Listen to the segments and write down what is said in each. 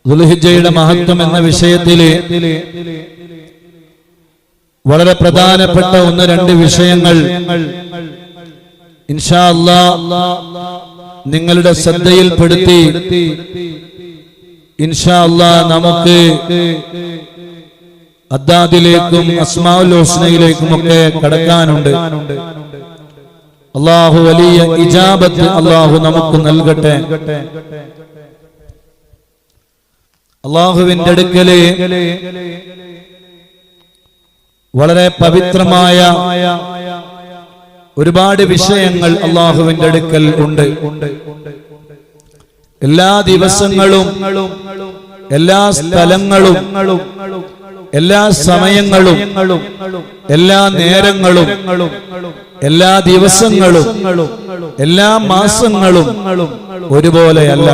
ദുൽഹിജ്ജയുടെ മഹത്വം എന്ന വിഷയത്തില് വളരെ പ്രധാനപ്പെട്ട ഒന്ന് രണ്ട് വിഷയങ്ങൾ ഇൻഷാ അല്ലാഹ് നിങ്ങളുടെ ശ്രദ്ധയിൽപ്പെടുത്തി ഇൻഷാ അല്ലാഹ് നമുക്ക് അദ്ദാദിലേക്കും അസ്മാഉൽ ഹുസ്നയിലേക്കും ഒക്കെ കടക്കാനുണ്ട്. അല്ലാഹു വലിയ ഇജാബത്ത് അല്ലാഹു നമുക്ക് നൽകട്ടെ. അല്ലാഹുവിന്റെ അടുക്കല് വളരെ പവിത്രമായ ഒരുപാട് വിഷയങ്ങൾ അല്ലാഹുവിന്റെ അടുക്കൽ ഉണ്ട്. എല്ലാ ദിവസങ്ങളും എല്ലാ സ്ഥലങ്ങളും എല്ലാ സമയങ്ങളും എല്ലാ നേരങ്ങളും എല്ലാ ദിവസങ്ങളും എല്ലാ മാസങ്ങളും ഒരുപോലെയല്ല.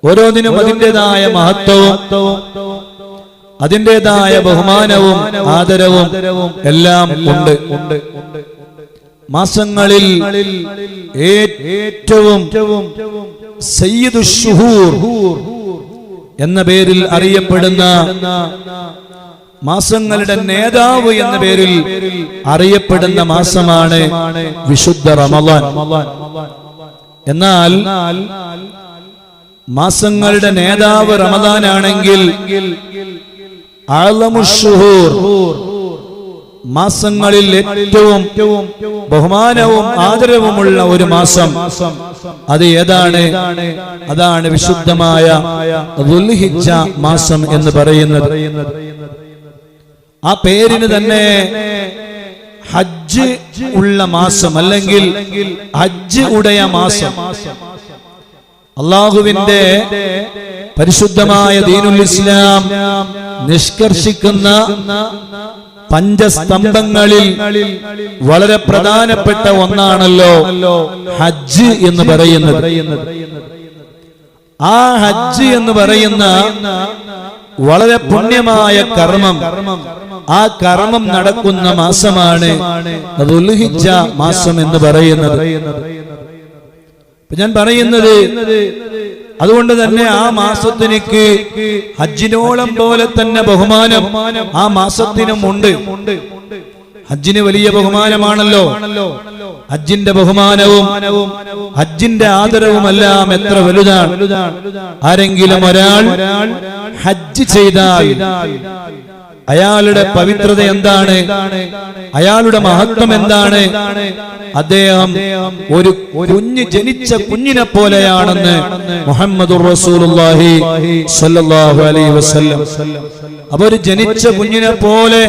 ഓരോന്നിനും അതിൻ്റെതായ മഹത്വവും അതിൻ്റെതായ ബഹുമാനവും ആദരവും എല്ലാം ഉണ്ട്. മാസങ്ങളിൽ ഏറ്റവും സയ്യിദുശ് ശുഹൂർ എന്ന പേരിൽ അറിയപ്പെടുന്ന, മാസങ്ങളുടെ നേതാവ് എന്ന പേരിൽ അറിയപ്പെടുന്ന മാസമാണ് വിശുദ്ധ റമളാൻ. എന്നാൽ മാസങ്ങളുടെ നേതാവ് റമളാനാണെങ്കിൽ അഅ്ലമുശ് ശുഹൂർ, മാസങ്ങളിൽ ഏറ്റവും ബഹുമാനവും ആദരവുമുള്ള ഒരു മാസം അത് ഏതാണ്? അതാണ് വിശുദ്ധമായ ദുൽഹിജ്ജ മാസം എന്ന് പറയുന്നത്. ആ പേരിന് തന്നെ ഹജ്ജ് ഉള്ള മാസം അല്ലെങ്കിൽ ഹജ്ജ് ഉടയ മാസം. അല്ലാഹുവിന്റെ പരിശുദ്ധമായ ദീനുൽ ഇസ്ലാം നിഷ്കർഷിക്കുന്ന പഞ്ചസ്തംഭങ്ങളിൽ വളരെ പ്രധാനപ്പെട്ട ഒന്നാണല്ലോ ഹജ്ജ് എന്ന് പറയുന്നത്. ആ ഹജ്ജ് എന്ന് പറയുന്ന വളരെ പുണ്യമായ കർമ്മം, ആ കർമ്മം നടക്കുന്ന മാസമാണ് ദുൽഹിജ്ജ മാസം എന്ന് പറയുന്നത്. ഞാൻ പറയുന്നത് അതുകൊണ്ട് തന്നെ ആ മാസത്തിനേക്ക് ഹജ്ജിനോളം പോലെ തന്നെ ബഹുമാനം ആ മാസത്തിനും ഉണ്ട്. ഹജ്ജിന് വലിയ ബഹുമാനമാണല്ലോ. ഹജ്ജിന്റെ ബഹുമാനവും ഹജ്ജിന്റെ ആദരവുമെല്ലാം എത്ര വലുതാണ്. ആരെങ്കിലും ഒരാൾ ഹജ്ജ് ചെയ്താൽ അയാളുടെ പവിത്രത എന്താണ്, അയാളുടെ മഹത്വം എന്താണ്? അദ്ദേഹം ഒരു കുഞ്ഞ് ജനിച്ച കുഞ്ഞിനെ പോലെയാണെന്ന് മുഹമ്മദുർ റസൂലുള്ളാഹി സ്വല്ലല്ലാഹു അലൈഹി വസല്ലം. അപ്പൊ ഒരു ജനിച്ച കുഞ്ഞിനെ പോലെ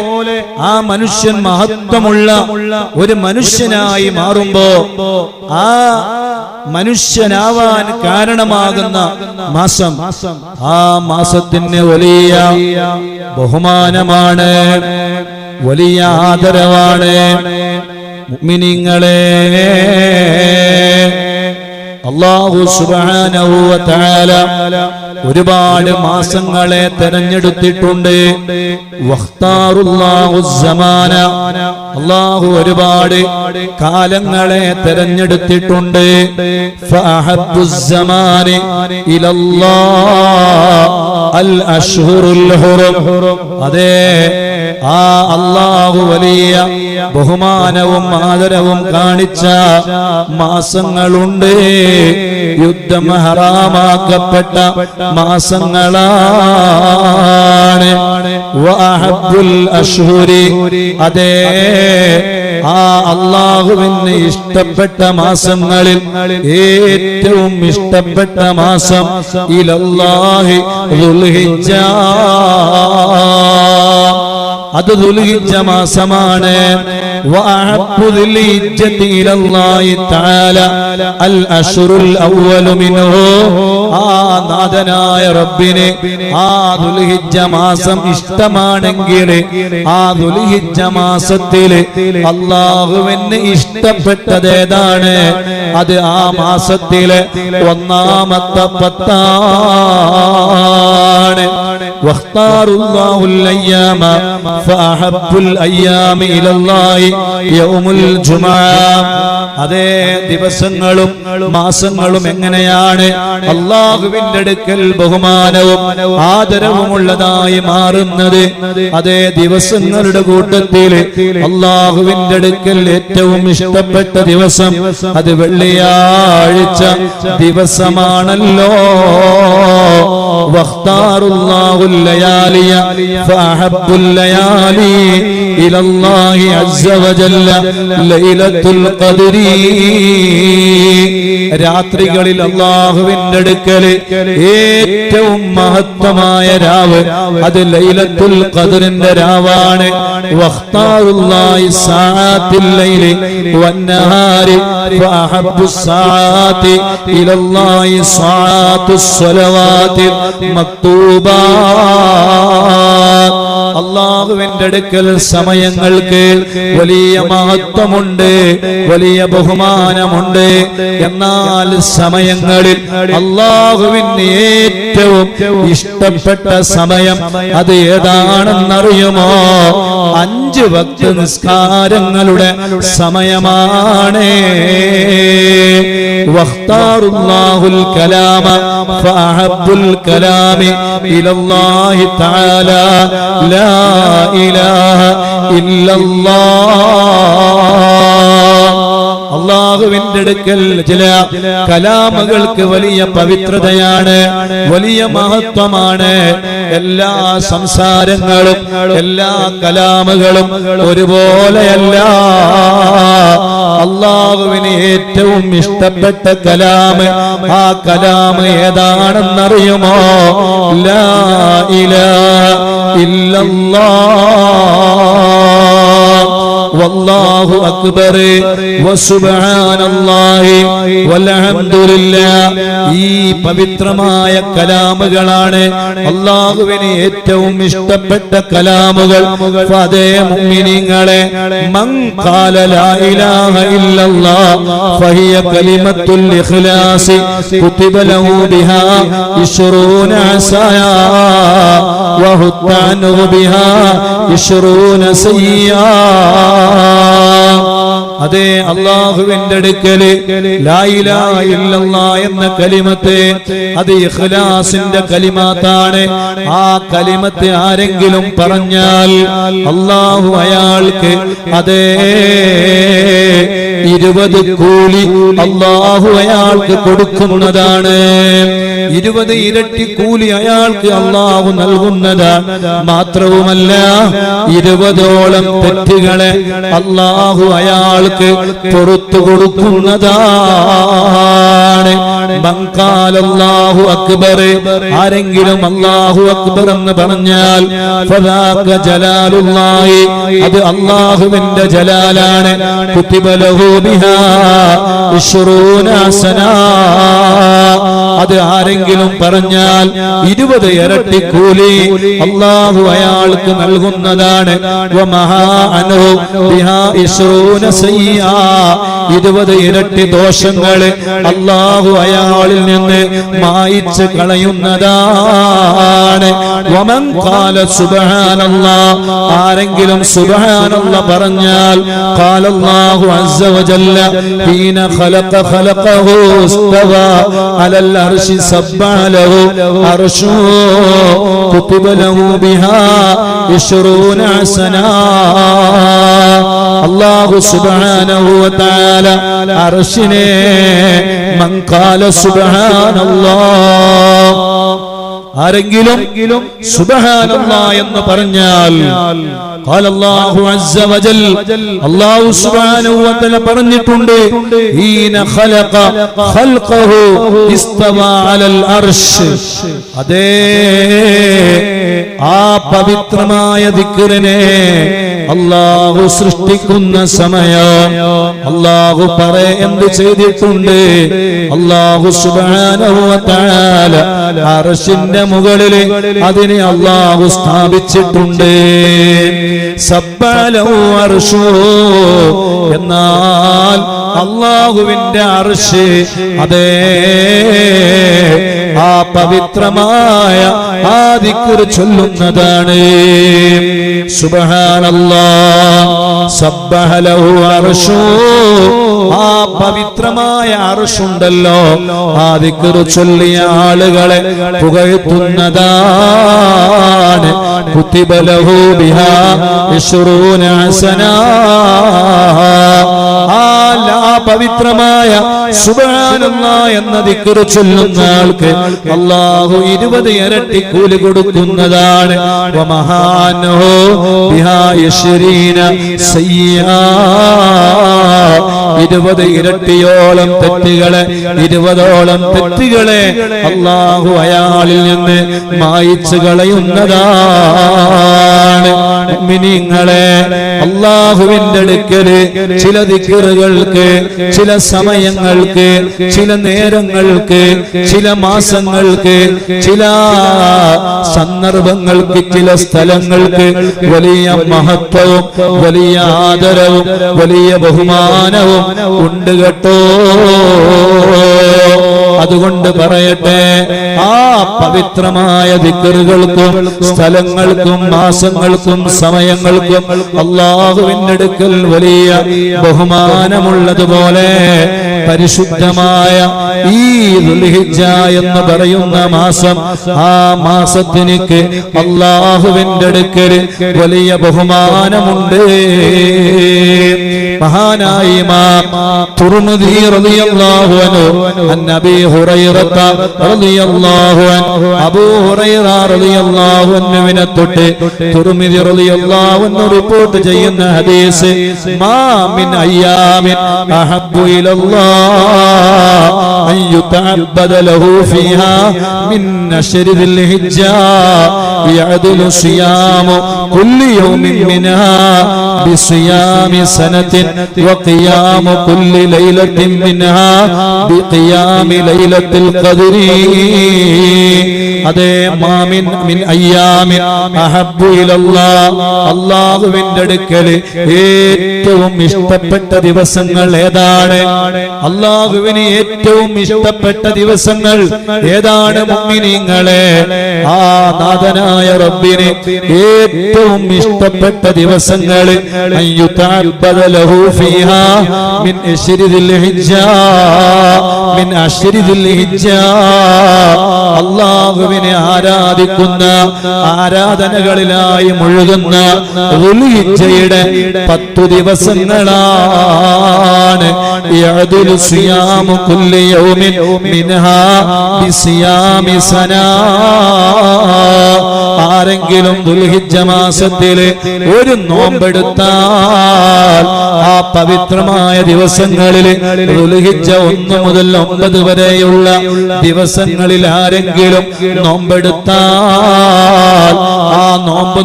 ആ മനുഷ്യൻ മഹത്വമുള്ള ഒരു മനുഷ്യനായി മാറുമ്പോ ആ മനുഷ്യനാവാൻ കാരണമാകുന്ന മാസം, ആ മാസത്തിന് വലിയ ബഹുമാനമാണ്, വലിയ ആദരവാണ്. മുഅ്മിനീങ്ങളെ, അല്ലാഹു സുബ്ഹാനഹു വ തആല ഒരുപാട് മാസങ്ങളെ തെരഞ്ഞെടുത്തിട്ടുണ്ട്. വഖ്താറുല്ലാഹു സമാന, അല്ലാഹു ഒരുപാട് കാലങ്ങളെ തെരഞ്ഞെടുത്തിട്ടുണ്ട്. ഫഅഹബ്ബുസ് സമാനി ഇലല്ലാഹ് അൽ അശ്ഹുറുൽ ഹുറും. അതെ, ആ അല്ലാഹു വലിയ ബഹുമാനവും ആദരവും കാണിച്ച മാസങ്ങളുണ്ട്. യുദ്ധം ഹറാമാക്കപ്പെട്ട മാസങ്ങളാണ്. വഅഹബ്ബുൽ അശ്ഹുരി, അതെ, ആ അല്ലാഹുവിന് ഇഷ്ടപ്പെട്ട മാസങ്ങളിൽ ഏറ്റവും ഇഷ്ടപ്പെട്ട മാസം ഇലല്ലാഹി ദുൽഹിജ്ജ, അത് ദുൽഹിജ്ജ മാസമാണ്. വഅഹബ്ബു ദുൽഹിജ്ജതി ഇലല്ലാഹി തആല അൽ അശ്റുൽ അവ്വലു മിൻഹു, ആ നാഥനായ റബ്ബിനെ ആ ദുൽഹിജ്ജ മാസം ഇഷ്ടമാണെങ്കിൽ ആ ദുൽഹിജ്ജ മാസത്തില് അല്ലാഹുവിന് ഇഷ്ടപ്പെട്ടത് ഏതാണ്? അത് ആ മാസത്തിലെ ഒന്നാമത്തെ പത്താണ്. വഖ്താറുല്ലാഹുൽ അയ്യാമ ഫഅഹബ്ബുൽ അയ്യാമി ഇലല്ലാഹി യൗമുൽ ജുമുഅ. അതേ ദിവസങ്ങളും മാസങ്ങളും എങ്ങനെയാണ് അല്ലാഹുവിന്റെ അടുക്കൽ ബഹുമാനവും ആദരവുമുള്ളതായി മാറുന്നത്? അതേ ദിവസങ്ങളുടെ കൂട്ടത്തിൽ അല്ലാഹുവിന്റെ അടുക്കൽ ഏറ്റവും ഇഷ്ടപ്പെട്ട ദിവസം അത് വെള്ളിയാഴ്ച ദിവസമാണല്ലോ. വഖ്താറുല്ലാഹുൽ ലയാലിയ ഫഅഹബ്ബുൽ ലയാലി ഇലല്ലാഹി അസ്സ വജല്ല ലൈലത്തുൽ ഖദ്രി. രാത്രികളിൽ അല്ലാഹുവിന്റെ അടുക്കൽ ഏറ്റവും മഹത്വമായ രാവ് അത് ലൈലത്തുൽ ഖദ്റിന്റെ രാവാണ്. വഖ്താറുല്ലാഹി സആത്തിൽ ലൈലി വന്നഹാരി ഫഅഹബ്ബുസ് സആത്തി ഇലല്ലാഹി സആത്തുസ് സ്വലവാത്തിൽ മക്തൂബാ. അല്ലാഹുവിന്റെ അടുക്കൽ സമയങ്ങൾക്ക് വലിയ മഹത്വമുണ്ട്, വലിയ ബഹുമാനമുണ്ട്. എന്നാൽ സമയങ്ങളിൽ അല്ലാഹുവിന് ഏറ്റവും ഇഷ്ടപ്പെട്ട സമയം അത് ഏതാണെന്നറിയുമോ? 5 വക്ത് നിസ്കാരങ്ങളുടെ സമയമാണ്. വഖ്താറുല്ലാഹുൽ കലാമ ഫഅഹബ്ബുൽ കലാമി ഇലല്ലാഹി തആല ലാ ഇലാഹ ഇല്ലല്ലാഹ്. അല്ലാഹുവിന്റെ അടുക്കൽ ചില കലാമുകൾക്ക് വലിയ പവിത്രതയാണ്, വലിയ മഹത്വമാണ്. എല്ലാ സംസാരങ്ങളും എല്ലാ കലാമുകളും ഒരുപോലെയല്ല. അല്ലാഹുവിന് ഏറ്റവും ഇഷ്ടപ്പെട്ട കലാമ്, ആ കലാമ് ഏതാണെന്നറിയുമോ? ലാ ഇലാഹ ഇല്ലല്ലാഹ് വല്ലാഹു അക്ബർ വസുബ്ഹാനല്ലാഹി വൽഹംദുലില്ലാഹ്. ഈ പവിത്രമായ കലാമുകളാണ് അല്ലാഹുവിന് ഏറ്റവും ഇഷ്ടപ്പെട്ട കലാമുകൾ. ഫദേ മുഅ്മിനീങ്ങളെ, മൻ ഖാല ലാ ഇലാഹ ഇല്ലല്ലാഹ് ഫഹിയ കലിമത്തുൽ ഇഖ്ലാസ് കുതിബ ലഹു ബിഹാ 20 അസായാ വഹുത്ത അൻഹു ബിഹാ 20 സയ്യാ. അതേ അല്ലാഹുവിന്റെ അടുക്കല് ലാ ഇലാഹ ഇല്ലല്ലാഹ് എന്ന കലിമത്ത് അത് ഇഖ്ലാസിന്റെ കലിമാത്താണ്. ആ കലിമത്ത് ആരെങ്കിലും പറഞ്ഞാൽ അല്ലാഹു അയാൾക്ക് അതേ 20 കൂലി അല്ലാഹു അയാൾക്ക് കൊടുക്കുന്നതാണ്. 20 ഇരട്ടി കൂലി അയാൾക്ക് അല്ലാഹു നൽകുന്നതാണ്. മാത്രവുമല്ല 20ഓളം തെറ്റുകളെ അല്ലാഹു അയാൾക്ക് പുറത്തു കൊടുക്കുന്നതാണ്. മൻ ഖാല അല്ലാഹു അക്ബർ, ആരെങ്കിലും അല്ലാഹു അക്ബർ എന്ന് പറഞ്ഞാൽ ഫദാക ജലാലുല്ലാഹി, അത് അല്ലാഹുവിന്റെ ജലാലാണ്. കുതിബ ലഹു ബിഹാ 20 ഹസനാ, അത് ആരെങ്കിലും പറഞ്ഞാൽ 20 ഇരട്ടി കൂലി അല്ലാഹു അയാൾക്ക് നൽകുന്നതാണ്. വമഹാ അൻഹു ബിഹാ 20 സയ്യാ, 20 ഇരട്ടി ദോഷങ്ങൾ അല്ലാഹു അയാളിൽ നിന്ന് മായിച്ച് കളയുന്നതാണ്. വമൻ ഖാല സുബ്ഹാനല്ലാഹ്, ആരെങ്കിലും സുബ്ഹാനല്ലാഹ് പറഞ്ഞാൽ ഖാല അല്ലാഹു അസ്സ വജല്ല ഹീന ഖലഖഹു ഇസ്തവാ അലൽ അർശി സബ്ബഹ ലഹു അർശു കുതിബ ലഹു ബിഹാ 20 ഹസനാ. അല്ലാഹു സുബ്ഹാനഹു വ തആല അർശിനെ മൻ ഖാല സുബ്ഹാനല്ലാഹ്, ആരെങ്കിലും സുബ്ഹാനല്ലാഹ് എന്ന് പറഞ്ഞാൽ ഖാലല്ലാഹു അസ്സ വജൽ, അല്ലാഹു സുബ്ഹാനഹു വ തആല പറഞ്ഞിട്ടുണ്ട് ഹീന ഖലഖ ഖൽഖഹു ഇസ്തവാ അലൽ അർശ്. അതേ ആ പവിത്രമായ ദിക്റിനെ അല്ലാഹു സൃഷ്ടിക്കുന്ന സമയം അല്ലാഹു എന്ത് ചെയ്തിട്ടുണ്ട്? അല്ലാഹു സുബ്ഹാനഹു വ തആല അർശിന്റെ മുകളിൽ അതിനെ അല്ലാഹു സ്ഥാപിച്ചിട്ടുണ്ട്. സബ്ബലഹു അർശു, എന്നാൽ അല്ലാഹുവിന്റെ അർശ് അതേ ആ പവിത്രമായ ആ ദിക്ർ ചൊല്ലുന്നതാണ്. സുബ്ഹാനല്ലാഹ് സബ്ബഹ ലഹു അർശു, ആ പവിത്രമായ അർശുണ്ടല്ലോ, ആ ദിക്ർ ചൊല്ലിയ ആളുകളെ പുകഴ്ത്തുന്നതാണ്. കുതിബ ലഹു ബിഹാ 20 ഹസനാ, ആ പവിത്രമായ സുബ്ഹാനല്ലാഹ് എന്ന ദിക്ർ ചൊല്ലുന്ന ആൾക്ക് അല്ലാഹു 20 ഇരട്ടി കൂലി കൊടുക്കുന്നതാണ്. വമഹാനഹു ബിഹാ 20 സയ്യാ, 20 ഇരട്ടിയോളം തെറ്റുകളെ, 20ഓളം തെറ്റുകളെ അല്ലാഹു അയാളിൽ നിന്ന് മായിച്ചു കളയുന്നതാണ്. മുഅ്മിനീങ്ങളെ, അല്ലാഹുവിന്റെ അടുക്കല് ചില ദിക്റുകൾക്ക്, ചില സമയങ്ങൾക്ക്, ചില നേരങ്ങൾക്ക്, ചില മാസങ്ങൾക്ക്, ചില സന്ദർഭങ്ങൾക്ക്, ചില സ്ഥലങ്ങൾക്ക് വലിയ മഹത്വവും വലിയ ആദരവും വലിയ ബഹുമാനവും ഉണ്ട് കേട്ടോ. അതുകൊണ്ട് പറയട്ടെ, ആ പവിത്രമായ ദിക്റുകൾക്കും സ്ഥലങ്ങൾക്കും മാസങ്ങൾക്കും സമയങ്ങൾക്കും അല്ലാഹുവിന്റെ അടുക്കൽ വലിയ ബഹുമാനമുള്ളതുപോലെ പരിശുദ്ധമായ ഈ ദുൽഹിജ്ജ എന്ന് പറയുന്ന മാസം, ആ മാസത്തിനിക്ക് അല്ലാഹുവിന്റെ അടുക്കൽ വലിയ ബഹുമാനമുണ്ട്. മഹാനായ ഇമാം തുർമുദി റളിയല്ലാഹു അൻഹു അന്നബി ഹുറൈറത റളിയല്ലാഹു അൻഹു, അബൂ ഹുറൈറ റളിയല്ലാഹു അൻഹുവിനെ തൊട്ട് തുർമുദി റളിയല്ലാഹു അൻഹു റിപ്പോർട്ട് ചെയ്യുന്ന ഹദീസ്, മാ മിൻ അയ്യാമിൻ അഹബ്ബു ഇലല്ലാഹ് അൻ യുതഅബ്ബദ ലഹു ഫീഹാ മിൻ അശ്രി ദിൽ ഹിജ്ജ യഅദുലു സിയാമു കുല്ലി യൗമിൻ മിൻഹാ ബിസിയാമി സനത്തിൻ വഖിയാമു കുല്ലി ലൈലത്തിൻ മിൻഹാ ബിഖിയാമി ലൈലത്തിൽ ഖദ്രി. അതേ, മാമിൻ മിൻ അയ്യാമിൻ അഹബ്ബു ഇലല്ലാഹ്, അല്ലാഹുവിന്റെ അടുക്കൽ ഏറ്റവും ഇഷ്ടപ്പെട്ട ദിവസങ്ങൾ ഏതാണ്? അല്ലാഹുവിന് ഏറ്റവും ഇഷ്ടപ്പെട്ട ദിവസങ്ങൾ ഏതാണ്? മുഅ്മിനീങ്ങളെ, ആ നാഥനായ റബ്ബിന് ഏറ്റവും ഇഷ്ടപ്പെട്ട ദിവസങ്ങൾ അയ്യുതഅബ്ബദ ലഹു ഫീഹാ മിൻ അശ്രി ദിൽ ഹിജ്ജ, മിൻ അശ്രി ദിൽ ഹിജ്ജ, അല്ലാഹുവിനെ ആരാധിക്കുന്ന ആരാധനകളിലായി മുഴുകുന്ന ദുൽഹിജ്ജയുടെ 10 ദിവസങ്ങളാണ്. യഅദുലു സിയാമു കുല്ലി യൗമിൻ മിൻഹാ ബിസിയാമി സനാ. ആരെങ്കിലും ദുൽഹിജ്ജ മാസത്തിലെ ഒരു നോമ്പെടുത്താൽ, ആ പവിത്രമായ ദിവസങ്ങളിൽ ദുൽഹിജ്ജ 1 മുതൽ 9 വരെയുള്ള ദിവസങ്ങളിൽ ആരെങ്കിലും നോമ്പെടുത്താൽ, ആ നോമ്പ്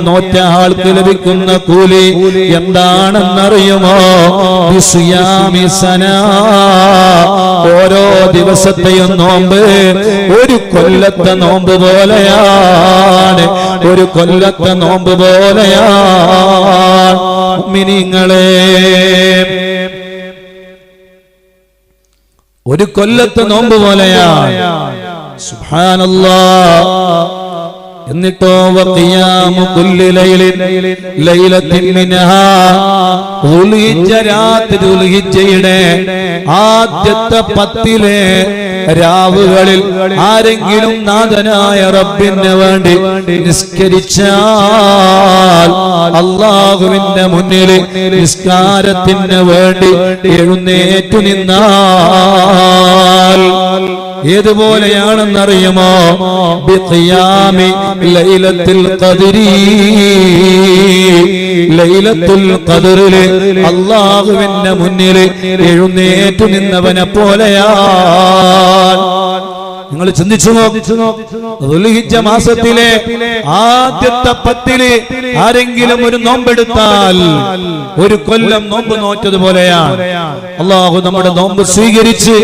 നോറ്റ ആൾക്ക് ലഭിക്കുന്ന കൂലി എന്താണെന്നറിയുമോ? ബിസിയാമി സനാ, ഓരോ ദിവസത്തെയും നോമ്പ് ഒരു കൊല്ലത്തെ നോമ്പ് പോലെയാണ്, ഒരു കൊല്ലത്തെ നോമ്പ് പോലെയാണ്. മുഅ്മിനീങ്ങളെ, ഒരു കൊല്ലത്തെ നോമ്പ് പോലെയാണ്. സുബ്ഹാനല്ലാഹ്. എന്നിട്ടോ വഖിയാമു കുല്ലി ലൈലത്തിൻ മിൻഹാ, ദുൽഹിജ്ജയുടെ ആദ്യത്തെ 10 രാവുകളിൽ ആരെങ്കിലും നാഥനായ റബ്ബിന് വേണ്ടി നിസ്കരിച്ചാൽ, അല്ലാഹുവിന്റെ മുന്നിൽ നിസ്കാരത്തിന് വേണ്ടി എഴുന്നേറ്റു നിന്നാൽ ഏതുപോലെയാണെന്നറിയുമോ? ബിഖിയാമി ലൈലത്തുൽ ഖദ്രി, ലൈലത്തുൽ ഖദ്റിൽ അല്ലാഹുവിന്റെ മുന്നിൽ എഴുന്നേറ്റു നിന്നവനെ പോലെയാണ്. നിങ്ങൾ ചിന്തിച്ചു ദുൽഹിജ്ജ മാസത്തിലെ ആദ്യത്തെ 10 ആരെങ്കിലും ഒരു നോമ്പെടുത്താൽ ഒരു കൊല്ലം നോമ്പ് നോറ്റതുപോലെയാണ്. അല്ലാഹു നമ്മുടെ നോമ്പ് സ്വീകരിച്ച്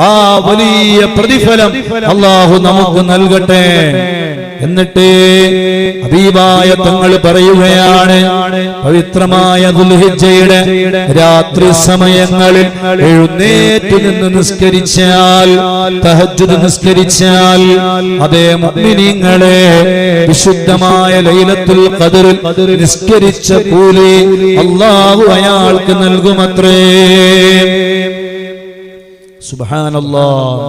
ആ വലിയ പ്രതിഫലം അല്ലാഹു നമുക്ക് നൽകട്ടെ. എന്നിട്ട് ഹബീബായ തങ്ങൾ പറയുകയാണ്, പവിത്രമായ ദുൽഹിജ്ജയുടെ രാത്രി സമയങ്ങളിൽ എഴുന്നേറ്റ് നിന്ന് നിസ്കരിച്ചാൽ, തഹജ്ജുദ് നിസ്കരിച്ചാൽ, അതേ മുഅ്മിനീങ്ങളെ വിശുദ്ധമായ ലൈലത്തുൽ ഖദറിൽ നിസ്കരിച്ച കൂലി അല്ലാഹു അയാൾക്ക് നൽകുമത്രേ. സുബ്ഹാനല്ലാഹ്.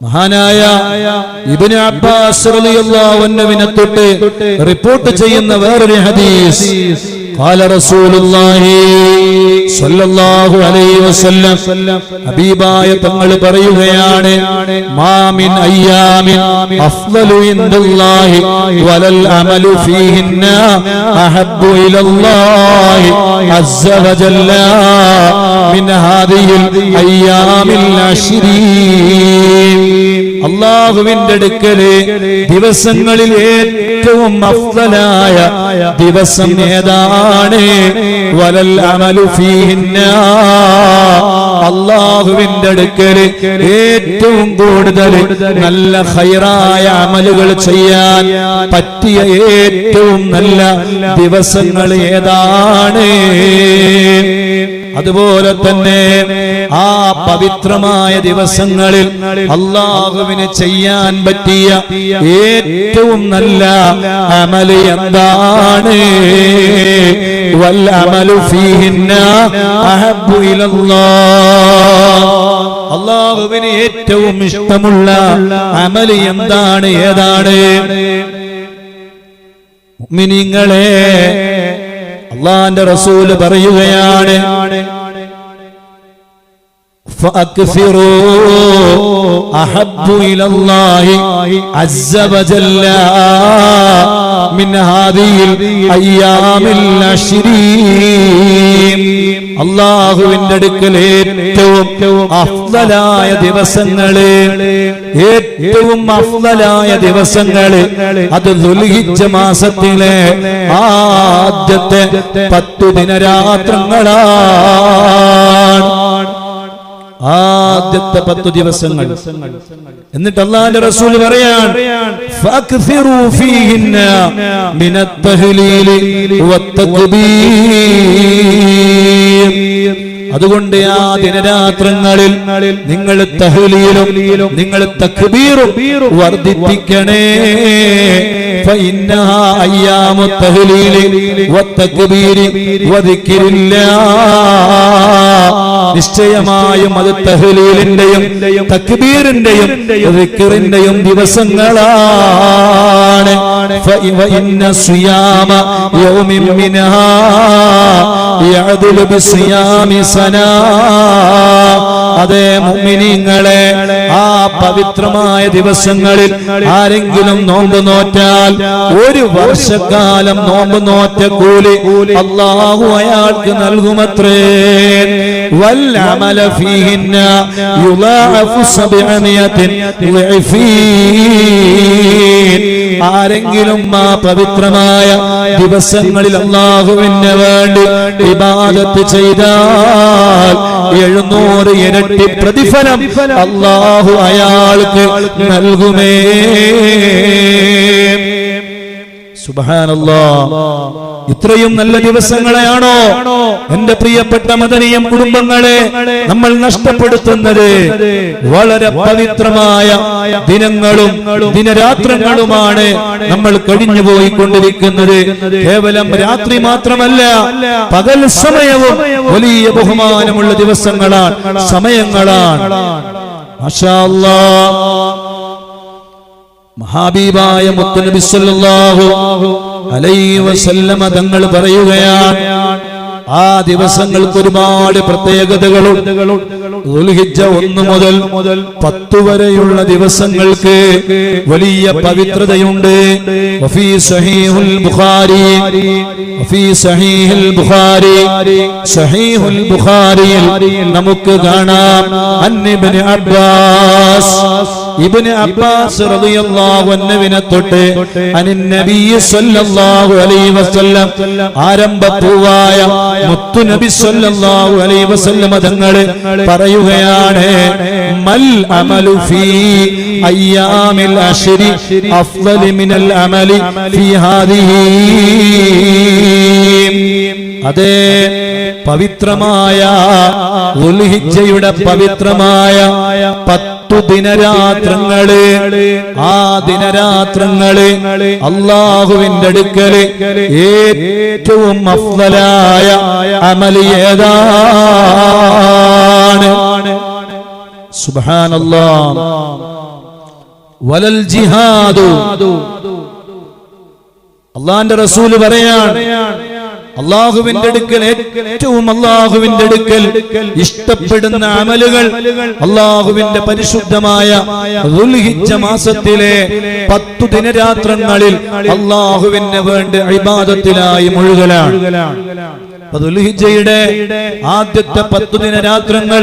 മഹാനായ ഇബ്നു അബ്ബാസ് റളിയല്ലാഹു അൻഹുവിനെ തൊട്ട് റിപ്പോർട്ട് ചെയ്യുന്ന വേറൊരു ഹദീസ്, ഖാല റസൂലുള്ളാഹി സ്വല്ലല്ലാഹു അലൈഹി വസല്ലം, ഹബീബായ തങ്ങൾ പറയുകയാണ്, മാ മിൻ അയ്യാമിൻ അഫ്ളലു ഇൻദല്ലാഹി വലൽ അമലു ഫീഹിന്ന അഹബ്ബു ഇലല്ലാഹി അസ്സ വജല്ല മിൻ ഹാദിഹിൽ അയ്യാമിൽ അശ്രീൻ. അല്ലാഹുവിന്റെ അടുക്കല് ദിവസങ്ങളിൽ ഏറ്റവും അഫ്ളലായ ദിവസം ഏതാണ്? വലൽ അമലു ഫീഹിന്ന, അല്ലാഹുവിന്റെ അടുക്കല് ഏറ്റവും കൂടുതൽ നല്ല ഖൈറായ അമലുകൾ ചെയ്യാൻ പറ്റിയ ഏറ്റവും നല്ല ദിവസങ്ങൾ ഏതാണ്? അതുപോലെ തന്നെ ആ പവിത്രമായ ദിവസങ്ങളിൽ അല്ലാഹുവിന് ചെയ്യാൻ പറ്റിയ ഏറ്റവും നല്ല അമല് എന്താണ്? വൽ അമലു ഫീഹിന്ന അഹബ്ബു ഇലല്ലാഹ്. അല്ലാഹുവിന് ഏറ്റവും ഇഷ്ടമുള്ള അമല് എന്താണ്, ഏതാണ്? മുഅ്മിനീങ്ങളെ, അല്ലാഹുവിന്റെ റസൂൽ പറയുകയാണ്, ഫഅക്സിറൂ അഹബ്ബു ഇലല്ലാഹി അസ്സ വജല്ല മിൻ ഹാദിഹിൽ അയ്യാമിൽ അശ്രീൻ. അല്ലാഹുവിന്റെ അടുക്കൽ ഏറ്റവും അഫ്ളലായ ദിവസങ്ങള്, ഏറ്റവും അഫ്ളലായ ദിവസങ്ങള് അത് ദുൽഹിജ്ജ മാസത്തിലെ ആദ്യത്തെ 10 ദിനരാത്രങ്ങളാണ്. ആദ്യത്തെ 10 ദിവസങ്ങൾ. എന്നിട്ട് അല്ലാഹുവിന്റെ റസൂൽ പറയാൻ, ഫഅക്സിറൂ ഫീഹിന്ന മിനത് തഹ്ലീലി വത്തക്ബീർ. അതുകൊണ്ട് ആ ദിനരാത്രങ്ങളിൽ നിങ്ങൾ തഹ്ലീലും നിങ്ങൾ തക്ബീറും വർദ്ധിപ്പിക്കണേ. ഫഇന്നഹാ അയ്യാമു തഹ്ലീലി വത്തക്ബീരി വദിക്രില്ലാഹ്. നിശ്ചയമായും അത് തഹ്ലീലിന്റെയും തക്ബീറിന്റെയും ദിക്റിന്റെയും ദിവസങ്ങളാണ്. ഫഇന്ന സിയാമ യൗമിൻ മിൻഹാ യഅദുലു ബിസിയാമി സനാ. അതേ മുഅ്മിനീങ്ങളെ, ആ പവിത്രമായ ദിവസങ്ങളിൽ ആരെങ്കിലും നോമ്പ് നോറ്റാൽ 1 വർഷക്കാലം നോമ്പ് നോറ്റ കൂലി അല്ലാഹു അയാൾക്ക് നൽകുമത്രേ. വൽ അമല ഫീഹിന്ന യുളാഅഫു 700 ളിഅഫീൻ. ആരെങ്കിലും ആ പവിത്രമായ ദിവസങ്ങളിൽ അല്ലാഹുവിന് വേണ്ടി ഇബാദത്ത് ചെയ്താൽ 700 ഇരട്ടി പ്രതിഫലം അല്ലാഹു അയാൾക്ക് നൽകുമേ. സുബ്ഹാനല്ലാഹ്. ഇത്രയും നല്ല ദിവസങ്ങളെയാണോ എന്റെ പ്രിയപ്പെട്ട മദനിയം കുടുംബങ്ങളെ നമ്മൾ നഷ്ടപ്പെടുത്തുന്നത്? വളരെ പവിത്രമായ ദിനങ്ങളും ദിനരാത്രങ്ങളുമാണ് നമ്മൾ കഴിഞ്ഞുപോയിക്കൊണ്ടിരിക്കുന്നത്. കേവലം രാത്രി മാത്രമല്ല, പകൽ സമയവും വലിയ ബഹുമാനമുള്ള ദിവസങ്ങളാണ്, സമയങ്ങളാണ്. മാഷാ അല്ലാഹ്. മഹാബീബായ മുത്തുനബി സല്ലല്ലാഹു അലൈഹി വസല്ലമ തങ്ങൾ പറയുകയാണ്, ആ ദിവസങ്ങൾക്ക് ഒരുപാട് പ്രത്യേകതകളും ദുൽഹിജ്ജ 1 മുതൽ 10 വരെയുള്ള ദിവസങ്ങൾക്ക് വലിയ പവിത്രതയുണ്ട്. വഫീ സഹീഹുൽ ബുഖാരി, വഫീ സഹീഹുൽ ബുഖാരി, സഹീഹുൽ ബുഖാരിയിൽ നമുക്ക് കാണാം, അൻ ഇബ്നു അബ്ബാസ് ഇബ്നു അബ്ബാസ് റളിയല്ലാഹു അൻഹുവിനെ തൊട്ട് അനിൻ നബി സല്ലല്ലാഹു അലൈഹി വസല്ലം ആരംഭപ്പൂവായ മുത്തു നബി സല്ലല്ലാഹു അലൈഹി വസല്ലം തങ്ങൾ പറയുകയാണ് മൽ അമലു ഫീ അയ്യാമിൽ അശ്രി അഫ്ളലു മിനൽ അമലി ഫീ ഹാദിഹി. അതേ പവിത്രമായ ദുൽഹിജ്ജയുടെ പവിത്രമായ 10 ദിനരാത്രങ്ങള്, ആ ദിനരാത്രങ്ങള് അല്ലാഹുവിന്റെ അടുക്കൽ ഏറ്റവും അഫ്ളലായ അമല് ഏതാണ്? സുബ്ഹാനല്ലാഹ്. വലൽ ജിഹാദു. അല്ലാഹുവിന്റെ റസൂൽ പറയാണ് അല്ലാഹുവിന്റെ അടുക്കൽ ഏറ്റവും അല്ലാഹുവിന്റെ അടുക്കൽ ഇഷ്ടപ്പെടുന്ന അമലുകൾ അല്ലാഹുവിന്റെ പരിശുദ്ധമായ ദുൽഹിജ്ജ മാസത്തിലെ 10 ദിനരാത്രങ്ങളിൽ അല്ലാഹുവിന് വേണ്ടി ഇബാദത്തിലായി മുഴുകലാണ്. ദുൽഹിജ്ജയുടെ ആദ്യത്തെ 10 ദിനരാത്രങ്ങൾ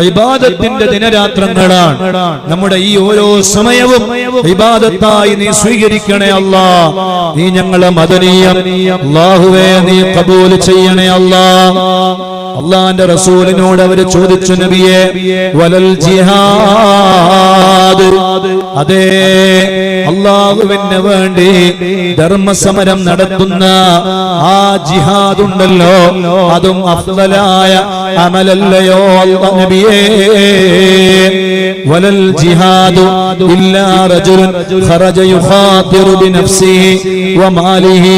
ഇബാദത്തിന്റെ ദിനരാത്രങ്ങളാണ്. നമ്മുടെ ഈ ഓരോ സമയവും ഇബാദത്തായി നീ സ്വീകരിക്കണേ അല്ലാഹ്. നീ ഞങ്ങളെ മദനിയം അല്ലാഹുവേ നീ ഖബൂൽ ചെയ്യണേ അല്ലാഹ്. അല്ലാഹുവിന്റെ റസൂലിനോട് അവര് ചോദിച്ചു, നബിയെ വലൽ ജിഹാദ്. അതേ അല്ലാഹുവിന് വേണ്ടി ധർമ്മസമരം നടത്തുന്ന ആ ജിഹാദ് ഉണ്ടല്ലോ, അതും അഫ്ളലായ അമലല്ലയോ നബിയേ? വലൽ ജിഹാദു ഇല്ലാ റജുലുൻ ഖറജ യുഖാതിറു ബിനഫ്സിഹി വമാലിഹി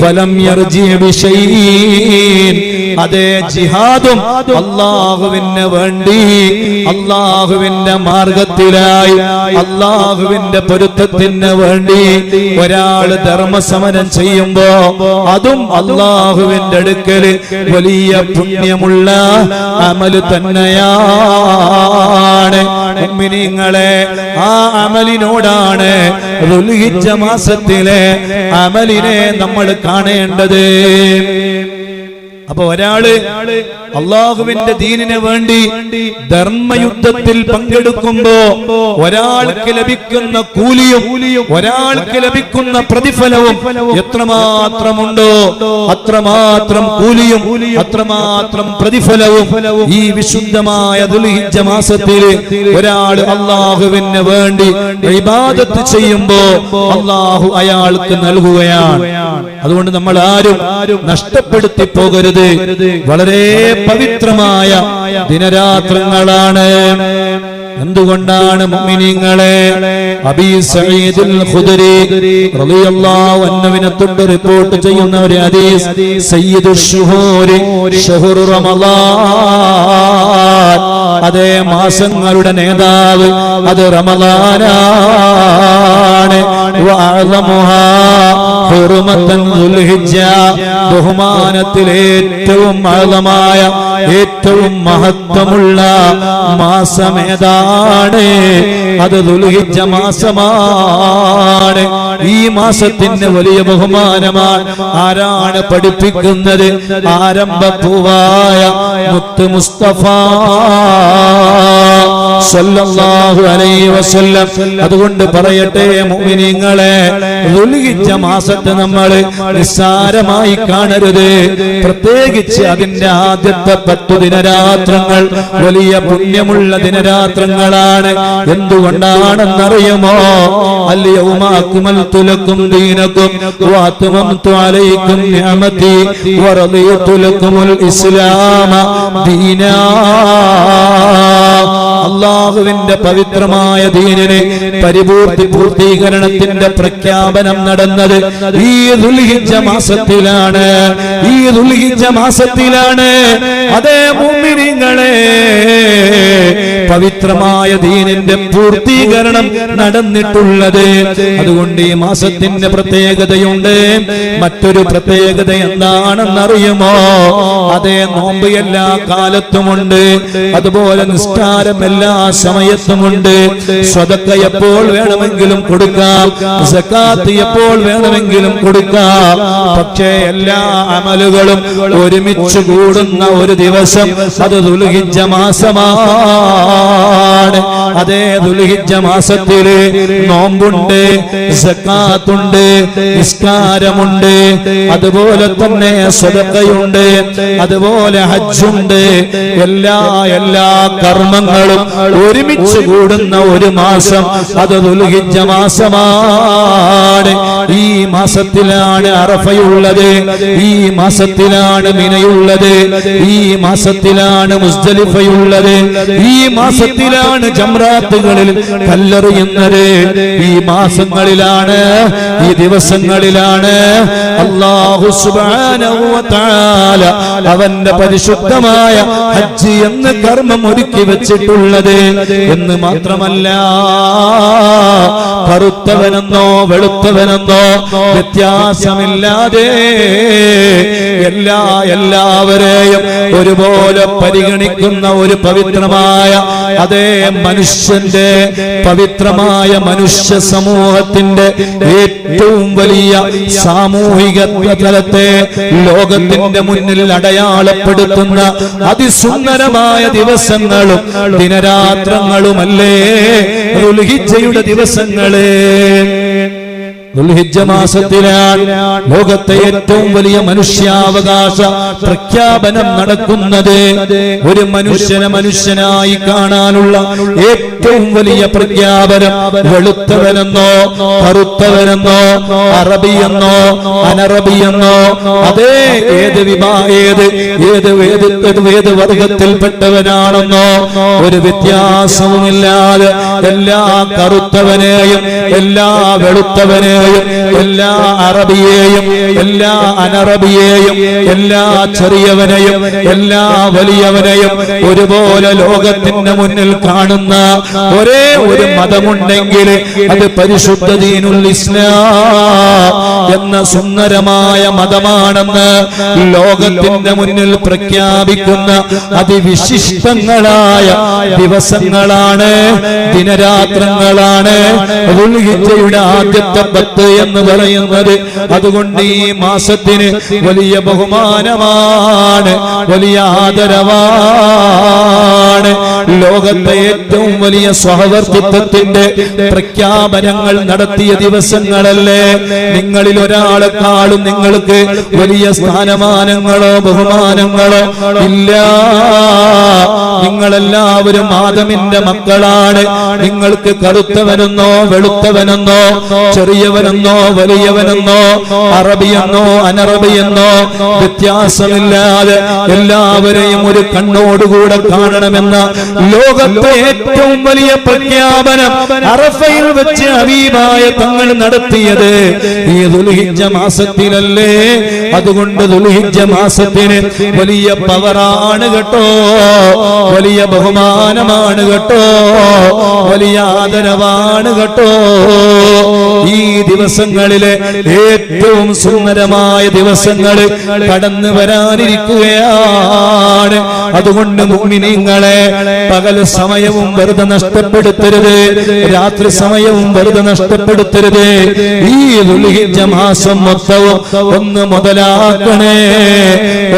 ഫലം യർജി ബിശൈഇൻ. അതേ ജിഹാദും അല്ലാഹുവിന് വേണ്ടി അല്ലാഹുവിന്റെ മാർഗത്തിലായി അല്ലാഹുവിന്റെ പൊരുത്തത്തിന് വേണ്ടി ഒരാൾ ധർമ്മസമരം ചെയ്യുമ്പോ അതും അല്ലാഹുവിന്റെ അടുക്കൽ വലിയ പുണ്യമുള്ള അമല് തന്നെയാണ്. മുഅ്മിനീങ്ങളെ, ആ അമലിനോടാണ് ദുൽഹിജ്ജ മാസത്തിലെ അമലിനെ നമ്മൾ കാണേണ്ടത്. അപ്പൊ ഒരാള് അള്ളാഹുവിന്റെ ദീനിന് വേണ്ടി ധർമ്മയുദ്ധത്തിൽ പങ്കെടുക്കുമ്പോ ഒരാൾക്ക് ലഭിക്കുന്ന കൂലിയും ഒരാൾക്ക് ലഭിക്കുന്ന പ്രതിഫലവും എത്രമാത്രമുണ്ടോ അത്രമാത്രം കൂലിയും അത്രമാത്രം പ്രതിഫലവും ഈ വിശുദ്ധമായ ദുൽഹിജ്ജ മാസത്തിൽ ഒരാൾ അള്ളാഹുവിന് വേണ്ടി ഇബാദത്ത് ചെയ്യുമ്പോ അള്ളാഹു അയാൾക്ക് നൽകുകയാണ്. അതുകൊണ്ട് നമ്മൾ ആരും നഷ്ടപ്പെടുത്തി പോകരുത്. വളരെ പവിത്രമായ ദിനരാത്രങ്ങളാണ്. എന്തുകൊണ്ടാണ് മുഅ്മിനീങ്ങളെ? അബീ സഈദുൽ ഖുദരി റളിയല്ലാഹു അൻഹുവിനെ തൊട്ട് റിപ്പോർട്ട് ചെയ്യുന്ന ഒരു ഹദീസ്, സയ്യിദുശ് ശുഹൂരി ശഹ്റു റമളാൻ. അതേ മാസങ്ങളുടെ നേതാവ് അത് റമളാനാണ്. വഅഅ്ലമുഹാ ഹുർമത്തൻ ദുൽഹിജ്ജ. ബഹുമാനത്തിൽ ഏറ്റവും അഅ്ലമായ ഏറ്റവും മഹത്വമുള്ള മാസം ഏതാണ്? അത് ദുൽഹിജ്ജ മാസമാണ്. ഈ മാസത്തിന് വലിയ ബഹുമാനമാണ്. ആരാണ് പഠിപ്പിക്കുന്നത്? ആരംഭപ്പൂവായ മുത്ത് മുസ്തഫ സല്ലല്ലാഹു അലൈഹി വസല്ലം. അതുകൊണ്ട് പറയട്ടെ മുഅ്മിനീങ്ങളെ, ദുൽഹിജ്ജ മാസത്തെ നമ്മൾ നിസ്സാരമായി കാണരുത്. പ്രത്യേകിച്ച് അതിന്റെ ആദ്യത്തെ 10 ദിനരാത്രങ്ങൾ വലിയ പുണ്യമുള്ള ദിനരാത്രങ്ങളാണ്. എന്തുകൊണ്ടാണെന്നറിയുമോ? അൽയൗമ അക്മൽതു ലക്കും ദീനക്കും വഅത്മംതു അലൈക്കും നിഅമതി വറളിതു ലക്കുമുൽ ഇസ്ലാമ ദീനാ. അല്ലാഹുവിന്റെ പവിത്രമായ ദീനിനെ പൂർത്തീകരണത്തിന്റെ പ്രഖ്യാപനം നടന്നത് ഈ ദുൽഹിജ്ജ മാസത്തിലാണ്. ഈ ദുൽഹിജ്ജ മാസത്തിലാണ്. അതേ മുഅ്മിനീങ്ങളെ, പവിത്രമായ ദീനിന്റെ പൂർത്തീകരണം നടന്നിട്ടുള്ളത്. അതുകൊണ്ട് ഈ മാസത്തിന്റെ പ്രത്യേകതയുണ്ട്. മറ്റൊരു പ്രത്യേകത എന്താണെന്നറിയുമോ? അതേ നോമ്പ് എല്ലാ കാലത്തുമുണ്ട്. അതുപോലെ നിസ്കാരം എല്ലാ സമയത്തുമുണ്ട്. സ്വതക്ക എപ്പോൾ വേണമെങ്കിലും കൊടുക്കാം, സക്കാത്ത് എപ്പോൾ വേണമെങ്കിലും കൊടുക്കാം. പക്ഷേ എല്ലാ അമലുകളും ഒരുമിച്ച് കൂടുന്ന ഒരു ദിവസം അത് ദുൽഹിജ്ജ മാസമാണ്. അതേ ദുൽഹിജ്ജ മാസത്തില് നോമ്പുണ്ട്, സക്കാത്തുണ്ട്, നിസ്കാരമുണ്ട്, അതുപോലെ തന്നെ സ്വതക്കയുണ്ട്, അതുപോലെ ഹജ്ജുണ്ട്. എല്ലാ കർമ്മങ്ങളും ഒരുമിച്ച് കൂടുന്ന ഒരു മാസം അത് ദുൽഹിജ്ജ മാസമാണ്. ഈ മാസത്തിലാണ് അറഫയുള്ളത്, ഈ മാസത്തിലാണ് മിനയുള്ളത്, ഈ മാസത്തിലാണ് മുസ്ദലിഫയുള്ളത്, ഈ മാസത്തിലാണ് ജംറാത്തുകളിൽ കല്ലെറിയുന്നത്. ഈ മാസങ്ങളിലാണ്, ഈ ദിവസങ്ങളിലാണ് അല്ലാഹു സുബ്ഹാനഹു വ തആല അവന്റെ പരിശുദ്ധമായ ഹജ്ജ് എന്ന കർമ്മം ഒരുക്കി വെച്ചിട്ടുള്ളത്. എന്ന് മാത്രമല്ല, കറുത്തവനെന്നോ വെളുത്തവനെന്നോ വ്യത്യാസമില്ലാതെ എല്ലാവരെയും ഒരുപോലെ പരിഗണിക്കുന്ന ഒരു പവിത്രമായ, അതേ മനുഷ്യന്റെ പവിത്രമായ മനുഷ്യ സമൂഹത്തിന്റെ ഏറ്റവും വലിയ സാമൂഹിക തലത്തെ ലോകത്തിന്റെ മുന്നിൽ അടയാളപ്പെടുത്തുന്ന അതിസുന്ദരമായ ദിവസങ്ങളും ദിനരാത്രങ്ങളുമല്ലേ ദുൽഹിജ്ജയുടെ ദിവസങ്ങള്. ദുൽഹിജ്ജ മാസത്തിലാണ് ലോകത്തെ ഏറ്റവും വലിയ മനുഷ്യാവകാശ പ്രഖ്യാപനം നടക്കുന്നത്. ഒരു മനുഷ്യനെ മനുഷ്യനായി കാണാനുള്ള ഏറ്റവും വലിയ പ്രഖ്യാപനം വെളുത്തവനെന്നോ കറുത്തവനെന്നോ അറബിയെന്നോ അനറബിയെന്നോ അതേ ഏത് വർഗത്തിൽപ്പെട്ടവനാണെന്നോ ഒരു വ്യത്യാസവുമില്ലാതെ എല്ലാ കറുത്തവനെയും എല്ലാ വെളുത്തവനെയും എല്ലാ അറബിയെയും എല്ലാ അനറബിയെയും എല്ലാ ചെറിയവനെയും എല്ലാ വലിയവനെയും ഒരുപോലെ ലോകത്തിന്റെ മുന്നിൽ കാണുന്ന ഒരേ ഒരു മതമുണ്ടെങ്കിൽ അത് പരിശുദ്ധ ദീനുൽ ഇസ്ലാം എന്ന സുന്ദരമായ മതമാണെന്ന് ലോകത്തിന്റെ മുന്നിൽ പ്രഖ്യാപിക്കുന്ന അതിവിശിഷ്ടങ്ങളായ ദിവസങ്ങളാണ്, ദിനരാത്രങ്ങളാണ് ദുൽഹിജ്ജയുടെ ആദ്യത്തെ 10 എന്ന് പറയുന്നത്. അതുകൊണ്ട് ഈ മാസത്തിന് വലിയ ബഹുമാനമാണ്, വലിയ ആദരവാണ്. ലോകത്തെ ഏറ്റവും വലിയ സഹവർത്തിത്വത്തിന്റെ പ്രഖ്യാപനങ്ങൾ നടത്തിയ ദിവസങ്ങളല്ലേ. നിങ്ങളിൽ ഒരാളെക്കാളും നിങ്ങൾക്ക് വലിയ സ്ഥാനമാനങ്ങളോ ബഹുമാനങ്ങളോ ഇല്ല. നിങ്ങളെല്ലാവരും ആദമിന്റെ മക്കളാണ്. നിങ്ങൾക്ക് കറുത്തവനെന്നോ വെളുത്തവനെന്നോ ചെറിയവനെന്നോ വലിയവനെന്നോ അറബിയെന്നോ അനറബിയെന്നോ വ്യത്യാസമില്ലാതെ എല്ലാവരെയും ഒരു കണ്ണോടുകൂടെ കാണണമെന്ന ലോകത്തെ ഏറ്റവും വലിയ പ്രഖ്യാപനം അറഫയിൽ വെച്ച് ഹബീബായ തങ്ങൾ നടത്തിയത് ഈ ദുൽഹിജ്ജ മാസത്തിലല്ലേ. അതുകൊണ്ട് ദുൽഹിജ്ജ മാസത്തിന് വലിയ പവറാണ് കേട്ടോ, വലിയ ബഹുമാനമാണ് കേട്ടോ, വലിയ ആദരവാണ് കേട്ടോ. ഈ ദിവസങ്ങളിലെ ഏറ്റവും സുന്ദരമായ ദിവസങ്ങൾ കടന്നു വരാനിരിക്കുകയാണ്. അതുകൊണ്ട് മുഅ്മിനീങ്ങളെ പകൽ സമയവും വെറുതെ നഷ്ടപ്പെടുത്തരുത്, രാത്രി സമയവും വെറുതെ നഷ്ടപ്പെടുത്തരുത്. ഈ ദുൽഹിജ്ജ മാസം മൊത്തവും ഒന്ന് മുതലാക്കണേ,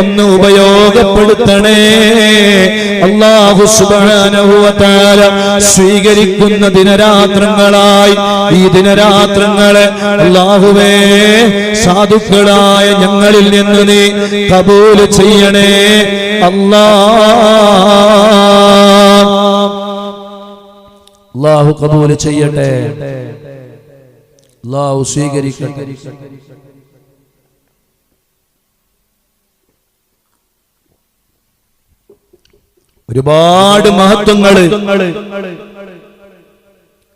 ഒന്ന് ഉപയോഗപ്പെടുത്തണേ. അല്ലാഹു സുബ്ഹാനഹു വ തആല സ്വീകരിക്കുന്ന ദിനരാത്രങ്ങളായി ഈ ദിനരാത്രങ്ങളെ അല്ലാഹുവേ സാധുക്കളായ ഞങ്ങളിൽ നിന്ന് നീ കബൂൽ ചെയ്യണേ. അല്ലാഹു കബൂൽ ചെയ്യട്ടെ, അല്ലാഹു സ്വീകരിക്കട്ടെ. ഒരുപാട് മഹത്വങ്ങള്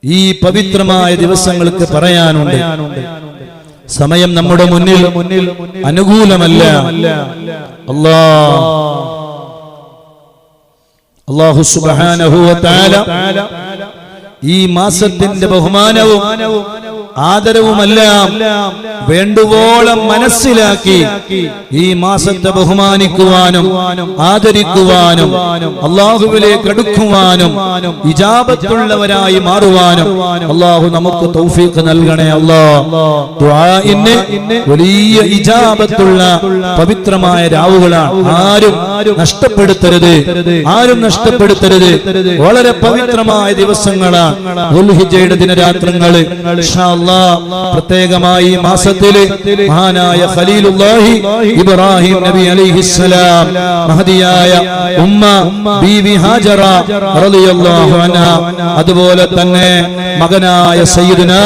ഈ പവിത്രമായ ദിവസങ്ങൾക്ക് പറയാനുണ്ട്. സമയം നമ്മുടെ മുന്നിൽ അനുകൂലമല്ല. അല്ലാഹു സുബ്ഹാനഹു വ തആല ഈ മാസത്തിന്റെ ബഹുമാനവും ആദരവുമെല്ലാം വേണ്ടുവോളം മനസ്സിലാക്കി ഈ മാസത്തെ ബഹുമാനിക്കുവാനും ആദരിക്കുവാനും അല്ലാഹുവിലേക്ക് അടുക്കുവാനും ഇജാബത്തുള്ളവരായി മാറുവാനും അല്ലാഹു നമുക്ക് തൗഫീഖ് നൽകണേ അല്ലാഹ്. ദുആഇന് വലിയ ഇജാബത്തുള്ള പവിത്രമായ രാവുകളാണ്. ആരും നഷ്ടപ്പെടുത്തരുത്, ആരും നഷ്ടപ്പെടുത്തരുത്. വളരെ പവിത്രമായ ദിവസങ്ങളാണ് ദുൽഹിജ്ജയുടെ ദിനരാത്രങ്ങൾ. ഇൻഷാ അല്ലാഹ് പ്രത്യേകമായി ഈ മാസത്തില് മഹാനായ ഖലീലുല്ലാഹി ഇബ്രാഹിം നബി അലൈഹിസ്സലാം മഹദിയായ ഉമ്മ ബീവി ഹാജറ റളിയല്ലാഹു അൻഹ, അതുപോലെ തന്നെ മകനായ സയ്യിദുനാ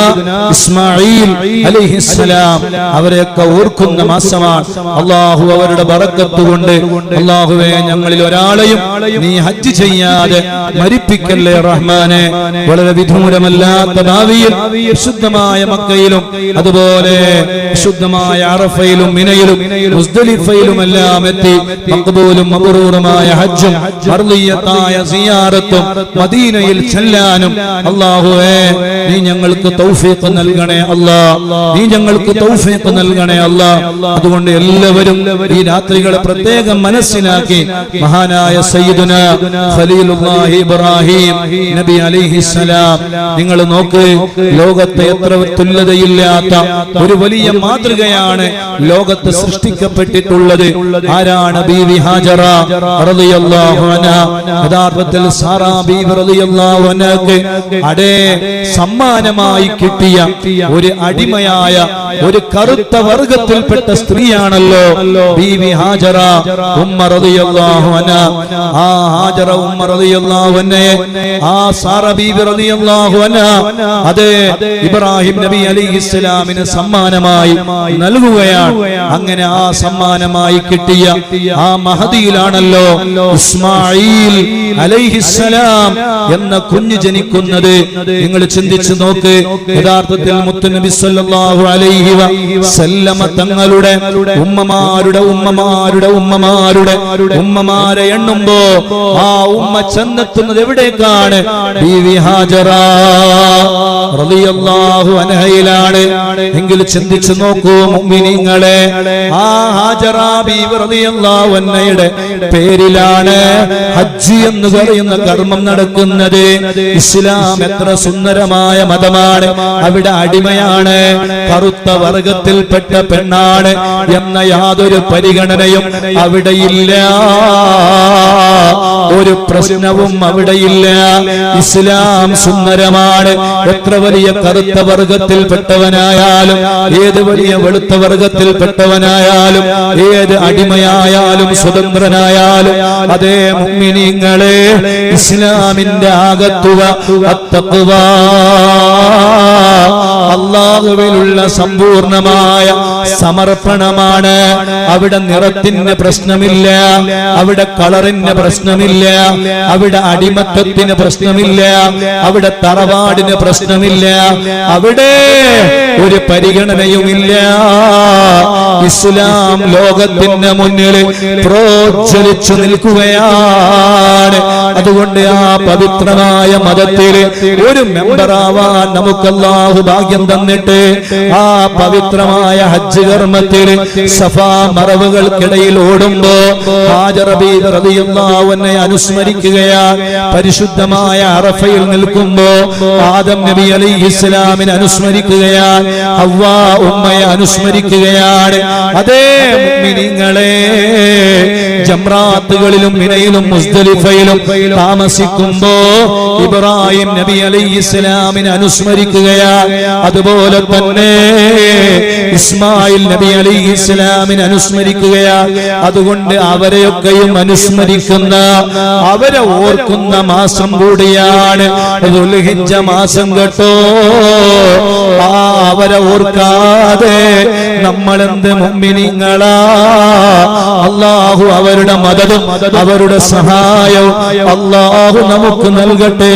ഇസ്മാഈൽ അലൈഹിസ്സലാം, അവരെയൊക്കെ ഓർക്കുന്ന മാസമാണ്. അല്ലാഹു അവരുടെ ബറക്കത്ത് കൊണ്ട് അല്ലാഹുവേ ഞങ്ങളിൽ ഒരാളെയും നീ ഹജ്ജ് ചെയ്യാതെ മരിപ്പിക്കല്ലേ റഹ്മാനെ. വളരെ വിദൂരമല്ലാത്ത ഭാവിയിൽ വിശുദ്ധമായ മക്കയിലും അതുപോലെ വിശുദ്ധമായ അറഫയിലും മിനയിലും മുസ്ദലിഫയിലും എല്ലാം എത്തി മഖ്ബൂലും മബ്റൂറുമായ ഹജ്ജും മർളിയത്തായ സിയാറത്തും മദീനയിൽ ചെല്ലാനും അല്ലാഹുവേ നീ ഞങ്ങൾക്ക് തൗഫീഖ് നൽകണേ അല്ലാഹ്, നീ ഞങ്ങൾക്ക് തൗഫീഖ് നൽകണേ അല്ലാഹ്. അതുകൊണ്ട് എല്ലാവരും ഈ രാത്രികളെ പ്രത്യേകം മനസ്സിലാക്കി മഹാനായ സയ്യിദുനാ ഖലീലുല്ലാഹി ഇബ്രാഹിം നബി അലൈഹിസ്സലാം, നിങ്ങൾ നോക്ക്, ലോകത്തെ എത്ര തുല്യതയില്ലാത്ത ഒരു വലിയ മാതൃകയാണ് ലോകത്ത് സൃഷ്ടിക്കപ്പെട്ടിട്ടുള്ളത്. ആരാണ്? ബീവി ഹാജറ റളിയല്ലാഹു അൻഹാ. യഥാർത്ഥത്തിൽ സാറാ ബീവി റളിയല്ലാഹു അൻഹക്ക് സമ്മാനമായി കിട്ടിയ ഒരു അടിമയായ ഒരു കറുത്ത വർഗത്തിൽപ്പെട്ട സ്ത്രീയാണല്ലോ ബീവി ഹാജറ ഉമ്മ റളിയല്ലാഹു അൻഹാ. ആ ഹാജറ ഉമ്മ റളിയല്ലാഹു അൻഹയെ ആ സാറ ബീവി റളിയല്ലാഹു അൻഹാ അത് ഇബ്രാഹിം നബി അലൈഹിസ്സലാമിന് സമ്മാനമായി നൽകുകയാണ്. അങ്ങനെ ആ സമ്മാനമായി കിട്ടിയ ആ മഹദിയിലാണല്ലോ ഇസ്മാഈൽ അലൈഹിസ്സലാം എന്ന കുഞ്ഞ് ജനിക്കുന്നത്. നിങ്ങൾ ചിന്തിച്ചു നോക്ക്, യഥാർത്ഥത്തിൽ മുത്തുനബി സല്ലല്ലാഹു അലൈഹി വസല്ലമ തങ്ങളുടെ ഉമ്മമാരുടെ ഉമ്മമാരുടെ ഉമ്മമാരുടെ ഉമ്മമാരെ എണ്ണുമ്പോ ആ ഉമ്മ ചെന്നെത്തുന്നത് എവിടേക്കാണ്? ബീവി ഹാജറ റളിയല്ലാഹു അൻഹയിലാണ്. എങ്കിൽ ചിന്തിച്ചു നോക്കൂ മുഅ്മിനീങ്ങളെ, ആ ഹാജറ ബീവി റളിയല്ലാഹു അൻഹയുടെ പേരിലാണ് ഹജ്ജ് എന്ന് പറയുന്ന കർമ്മം നടക്കുന്നത്. ഇസ്ലാം എത്ര സുന്ദരമായ മതമാണ്. അവിടെ അടിമയാണ്, കറുത്ത വർഗത്തിൽപ്പെട്ട പെണ്ണാണ് എന്ന യാതൊരു പരിഗണനയും അവിടെയില്ല, ഒരു പ്രശ്നവും അവിടെയില്ല. ഇസ്ലാം സുന്ദരമാണ്. എത്ര വലിയ കറുത്ത വർഗത്തിൽപ്പെട്ടവനായാലും, ഏത് വലിയ വെളുത്ത വർഗത്തിൽപ്പെട്ടവനായാലും, ഏത് അടിമയായാലും സ്വതന്ത്രനായാലും, അതേ മുഅ്മിനീങ്ങളെ, ഇസ്ലാമിന്റെ ആകത്തുക അത്തഖ്വ, അല്ലാഹുവിലുള്ള സമ്പൂർണമായ സമർപ്പണമാണ്. അവിടെ നിറത്തിന് പ്രശ്നമില്ല, അവിടെ കളറിന് പ്രശ്നമില്ല, അവിടെ അടിമത്തത്തിന് പ്രശ്നമില്ല, അവിടെ തറവാടിന് പ്രശ്നമില്ല, അവിടെ ഒരു പരിഗണനയുമില്ല. ഇസ്ലാം ലോകത്തിന് മുന്നിൽ പ്രോജ്വലിച്ചു നിൽക്കുകയാണ്. അതുകൊണ്ട് ആ പവിത്രമായ മതത്തിൽ ഒരു മെമ്പറാവാൻ നമുക്ക് അല്ലാഹു ഭാഗ്യം തന്നിട്ട് ആ പവിത്രമായ ഹജ്ജ് കർമ്മത്തിൽ സഫാ മറവുകൾക്കിടയിൽ ഓടുമ്പോ ഹാജറ ബീവി റളിയല്ലാഹു അൻഹയെ അനുസ്മരിക്കുകയാണ്. പരിശുദ്ധമായ അറഫയിൽ നിൽക്കുമ്പോ ആദം നബി അലൈഹിസ്സലാമിനെ അനുസ്മരിക്കുകയാണ്. ഹവ്വാ ഉമ്മയെ അനുസ്മരിക്കുകയാണ്. അതേ മുഅ്മിനീങ്ങളെ, ജംറാത്തുകളിലും മിനയിലും മുസ്ദലിഫയിലും താമസിക്കുമ്പോ ഇബ്രാഹിം നബി അലൈഹിസ്സലാമിനെ അനുസ്മരിക്കുകയാണ്. അതുപോലെ തന്നെ ഇസ്മായിൽ നബി അലൈഹിസ്സലാമിനെ അനുസ്മരിക്കുകയാണ്. അതുകൊണ്ട് അവരെയൊക്കെയും അനുസ്മരിക്കുന്ന, അവരെ ഓർക്കുന്ന മാസം കൂടിയാണ് ദുൽഹിജ്ജ മാസം കേട്ടോ. അവരെ ഓർക്കാതെ നമ്മളെന്ത് മുഅ്മിനീങ്ങളാ? അല്ലാഹു അവരുടെ മദദും അവരുടെ സഹായവും അല്ലാഹു നമുക്ക് നൽകട്ടെ.